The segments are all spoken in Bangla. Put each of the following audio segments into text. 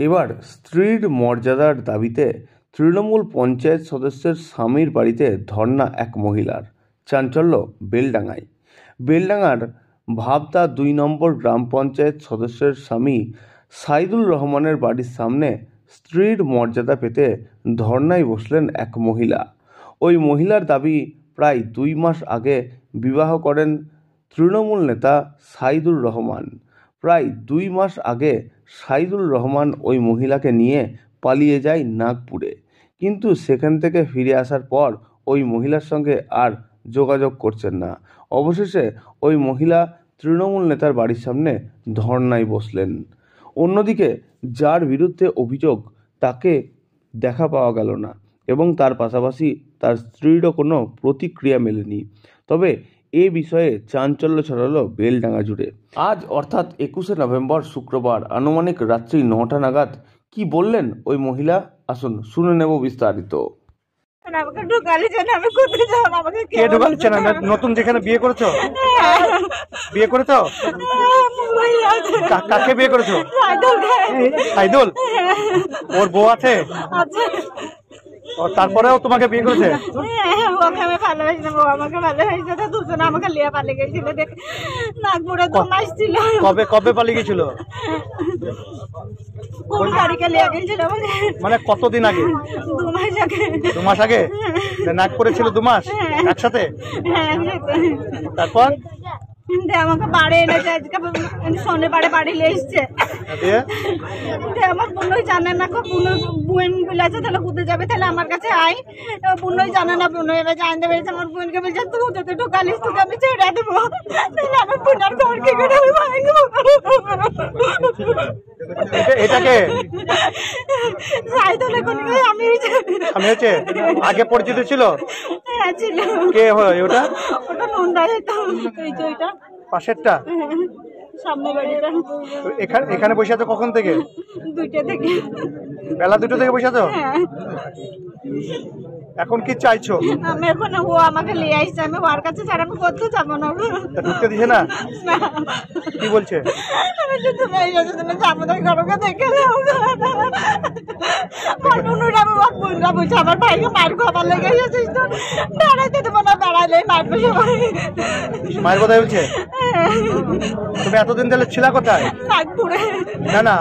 এবার স্ত্রীর মর্যাদার দাবিতে তৃণমূল পঞ্চায়েত সদস্যের স্বামীর বাড়িতে ধর্ণা এক মহিলার। চাঞ্চল্য বেলডাঙায়। বেলডাঙার ভাবদা ২ নম্বর গ্রাম পঞ্চায়েত সদস্যের স্বামী সাইদুল রহমানের বাড়ির সামনে স্ত্রীর মর্যাদা পেতে ধর্ণায় বসলেন এক মহিলা। ওই মহিলার দাবি, প্রায় ২ মাস আগে বিবাহ করেন তৃণমূল নেতা সাইদুর রহমান। প্রায় ২ মাস আগে সাইদুল রহমান ওই মহিলাকে নিয়ে পালিয়ে যায় নাগপুরে, কিন্তু সেখান থেকে ফিরে আসার পর ওই মহিলার সঙ্গে আর যোগাযোগ করছেন না। অবশেষে ওই মহিলা তৃণমূল নেতার বাড়ির সামনে ধর্ণায় বসলেন। অন্যদিকে যার বিরুদ্ধে অভিযোগ তাকে দেখা পাওয়া গেল না এবং তার পাশাপাশি তার স্ত্রীরও কোনো প্রতিক্রিয়া মেলেনি। তবে এ বিষয়ে চাঞ্চল্য ছড়ালো বেলডাঙা জুড়ে। আজ অর্থাৎ ২১শে নভেম্বর শুক্রবার আনুমানিক রাত্রি ৯টা নাগাদ কি বললেন ওই মহিলা, আসুন শুনে নেব বিস্তারিত। নতুন যেখানে বিয়ে করেছো, বিয়ে করেছো, কাকে বিয়ে করেছো? সাইদুল। ওর বউ আছে? তারপরেও তোমাকে বিয়ে করেছে? ওকে আমি ভালোবাসি না, আমাকে ভালোবাসি না। দুজনে আমাকে লিয়ে পালিয়ে গেছিল, নাগপুরে ২ মাস ছিল। কবে পালিয়ে গেছিল? কোন তারিখে লিয়ে গেছিল? মানে কতদিন আগে? ২ মাস আগে। ২ মাস আগে নাগপুরে ছিল ২ মাস একসাথে? তারপর আমাকে বাড়ি এনেছে, আজকে শনিবারে বাড়ি নিয়ে এসছে। আমার বোনই জানে না, বোন বলেছে তাহলে কোথায় যাবে, তাহলে আমার কাছে আই। বোনই জানে না, বোন এবার জানতে পেরেছে। আমার বোনকে বলছে তুই যদি ঢোকালিস তোকে আমি ছেড়ে দেবো, তাহলে আমার বোনের ঘর কি করে আমি ভাঙবো। এটাকে আমি হয়েছে আগে পরিচিত ছিল? হ্যাঁ ছিল। কে হয় ওটা? ওটা নন্দা যেটা পাশেরটা, সামনে বাড়িটা। এখানে বসে আছো কখন থেকে? 2টা থেকে। বেলা 2টা থেকে বসে আছো? এখন কি চাইছো? আমি এখন ও আমাকে নিয়ে আসছে, আমি ওর কাছে ছাড়া আমি কোথাও যাবো না। ঢুকতে দিছে না? কি বলছে? আমি শুধু তুমি যাবো না, ঘরকে দেখে যাও। বোনরা বলছে আমার ভাইকে মার খাবার লেগে গেছিস তো, বেড়াইতে দেবো না, বেড়াইলে মারবো সবাই। মায়ের কোথায় বলছে? তুমি এতদিন তাহলে ছিলা কোথায়? নাগপুরে। না না,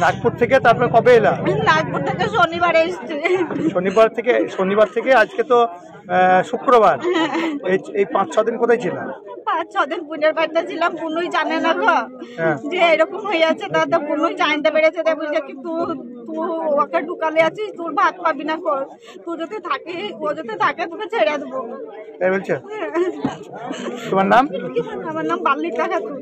নাগপুর থেকে তারপরে কবে এলা? নাগপুর থেকে শনিবারে এসছে। শনিবার থেকে আজকে তো শুক্রবার। এই ৫-৬ দিন কোথায় ছিল? ৫-৬ দিন বোনের বাড়িতে ছিলাম। বোনই জানে না গো যে এরকম হয়ে আছে, তাতে বোনই জানতে পেরেছে। বলছে কি তুই ওকে ঢুকালে আছিস, তোর ভাত পাবি না, তুই যদি থাকে, ও যদি থাকে তোকে ছেড়ে দেবো। তাই বলছে? তোমার নাম? আমার নাম বাল্লিকা খাতুন।